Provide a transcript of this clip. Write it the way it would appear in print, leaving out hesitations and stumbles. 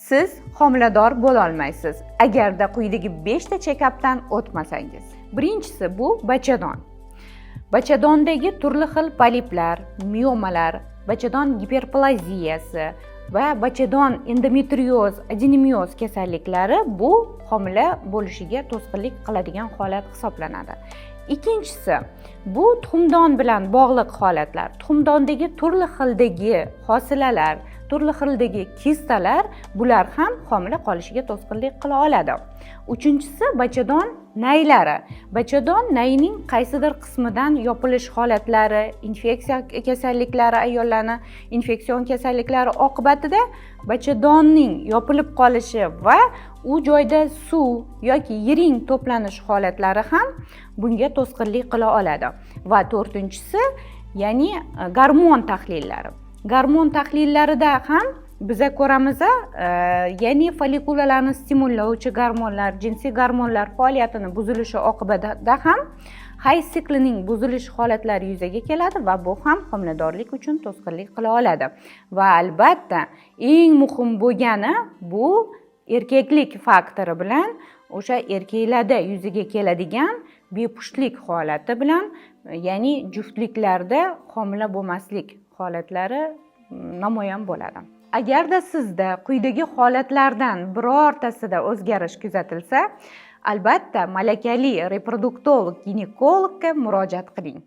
siz homilador bo'la olmaysiz agarda quyidagi 5 ta check-updan o'tmasangiz. Birinchisi bu bachadon. Bachadondagi turli xil poliplar, miomalar, bachadon giperplaziyasi va bachadon endometrioz, adenomioz kasalliklari bu homila bo'lishiga to'sqinlik qiladigan holat hisoblanadi. Ikkinchisi, bu tuxumdon bilan bog'liq holatlar. Tuxumdondagi turli xildagi hosilalar, turli xildagi kistalar, bular ham homila qolishiga to'sqinlik qila oladi. Uchinchisi, bachadon naylari. Bachadon nayning qaysidir qismidan yopilish holatlari, infeksiya kasalliklari, ayollarning infeksion kasalliklari oqibatida bachadonning yopilib qolishi va u joyda suv yoki yiring to'planish holatlari ham bunga to'sqinlik qila oladi. Va to'rtinchisi, ya'ni gormon tahlillari. Gormon tahlillarida ham biza ko'ramiz, ya'ni follikulalarni stimullovchi gormonlar, jinsiy gormonlar faoliyatini buzilishi oqibatida ham hay siklining buzilish holatlari yuzaga keladi va bu ham homiladorlik uchun to'sqinlik qila oladi. Va albatta, eng muhim bo'lgani bu erkaklik faktori bilan o'sha erkaklarda yuzaga keladigan bepushtlik holati bilan, ya'ni juftliklarda homila bo'lmaslik holatlari namoyon bo'ladi. Agarda sizda quyidagi holatlardan birortasida o'zgarish kuzatilsa, albatta malakali reproduktolog ginekologga murojaat qiling.